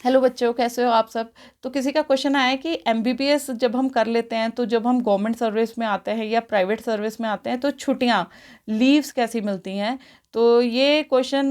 Hello बच्चों, कैसे हो आप सब। तो किसी का क्वेश्चन आया है कि एमबीबीएस जब हम कर लेते हैं तो जब हम गवर्नमेंट सर्विस में आते हैं या प्राइवेट सर्विस में आते हैं तो छुट्टियां लीव्स कैसी मिलती हैं। तो ये क्वेश्चन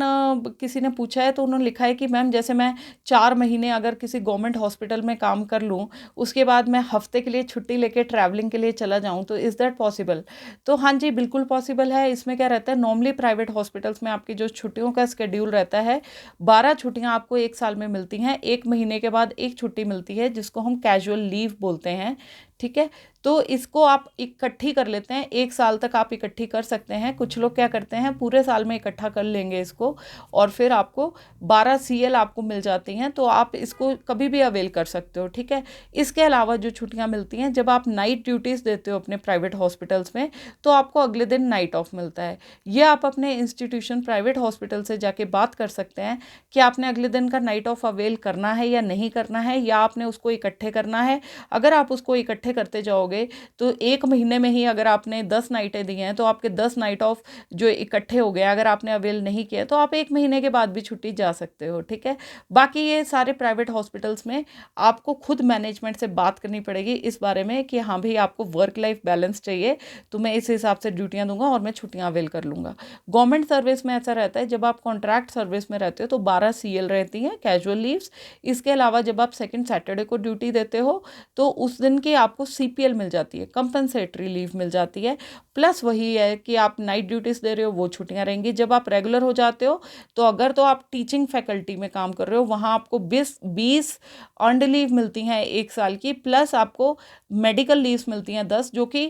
किसी ने पूछा है, तो उन्होंने लिखा है कि मैम जैसे मैं 4 महीने अगर किसी गवर्नमेंट हॉस्पिटल में काम कर लूँ, उसके बाद मैं हफ्ते के लिए छुट्टी लेके ट्रैवलिंग के लिए चला जाऊँ, तो इज़ दैट पॉसिबल। तो हाँ जी, बिल्कुल पॉसिबल है। इसमें क्या रहता है, नॉर्मली प्राइवेट हॉस्पिटल्स में आपकी जो छुट्टियों का स्केड्यूल रहता है, 12 छुट्टियां आपको एक साल में मिलती हैं। 1 महीने के बाद एक छुट्टी मिलती है जिसको हम कैजुअल लीव बोलते हैं। ठीक है। तो इसको आप इकट्ठी कर लेते हैं, एक साल तक आप इकट्ठी कर सकते हैं। कुछ लोग क्या करते हैं, पूरे साल में इकट्ठा कर लेंगे इसको, और फिर आपको 12 CL आपको मिल जाती हैं, तो आप इसको कभी भी अवेल कर सकते हो। ठीक है। इसके अलावा जो छुट्टियां मिलती हैं, जब आप नाइट ड्यूटीज़ देते हो अपने प्राइवेट हॉस्पिटल्स में, तो आपको अगले दिन नाइट ऑफ मिलता है। ये आप अपने इंस्टीट्यूशन प्राइवेट हॉस्पिटल से जाके बात कर सकते हैं कि आपने अगले दिन का नाइट ऑफ अवेल करना है या नहीं करना है, या आपने उसको इकट्ठे करना है। अगर आप उसको इकट्ठे करते जाओगे तो 1 महीने में ही अगर आपने 10 नाइटें दी हैं, तो आपके 10 नाइट ऑफ जो इकट्ठे हो गए, अगर आपने अवेल नहीं किया तो आप 1 महीने के बाद भी छुट्टी जा सकते हो। ठीक है। बाकी ये सारे प्राइवेट हॉस्पिटल्स में आपको खुद मैनेजमेंट से बात करनी पड़ेगी इस बारे में कि हाँ भाई, आपको वर्क लाइफ बैलेंस चाहिए, तो मैं इस हिसाब से ड्यूटियाँ दूंगा और मैं छुट्टियाँ अवेल कर लूँगा। गवर्नमेंट सर्विस में ऐसा रहता है, जब आप कॉन्ट्रैक्ट सर्विस में रहते हो तो 12 CL रहती हैं कैजुअल लीव्स। इसके अलावा जब आप सेकंड सैटरडे को ड्यूटी देते हो, तो उस दिन की आपको CPL मिल जाती है, कंपनसेटरी लीव मिल जाती है। प्लस वही है कि आप नाइट ड्यूटीज़ दे रहे हो, वो छुट्टियां रहेंगी। जब आप रेगुलर हो जाते हो, तो अगर तो आप टीचिंग फैकल्टी में काम कर रहे हो, वहाँ आपको 20 अर्नड लीव मिलती हैं एक साल की, प्लस आपको मेडिकल लीव्स मिलती हैं 10, जो कि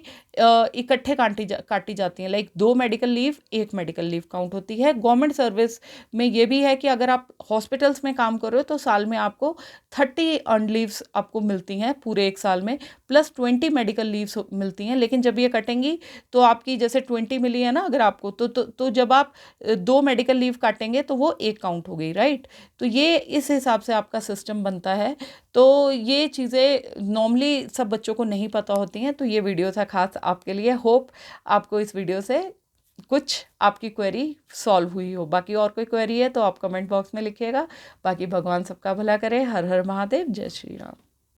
इकट्ठे काटी जाती हैं। Like 2 medical leave, 1 medical leave count होती है। गवर्नमेंट सर्विस में ये भी है कि अगर आप हॉस्पिटल्स में काम कर रहे हो तो साल में आपको 30 अर्न लीव्स आपको मिलती हैं पूरे एक साल में, प्लस 20 मेडिकल लीव्स मिलती हैं। लेकिन जब ये कटेंगी तो आपकी जैसे 20 मिली है ना अगर आपको, तो जब आप 2 मेडिकल लीव काटेंगे तो वो एक काउंट हो गई, राइट। तो ये इस हिसाब से आपका सिस्टम बनता है। तो ये चीज़ें नॉर्मली सब बच्चों को नहीं पता होती हैं, तो ये वीडियो था खास आपके लिए। होप आपको इस वीडियो से कुछ आपकी क्वेरी सॉल्व हुई हो। बाकी और कोई क्वेरी है तो आप कमेंट बॉक्स में लिखिएगा। बाकी भगवान सबका भला करे। हर हर महादेव, जय श्री राम।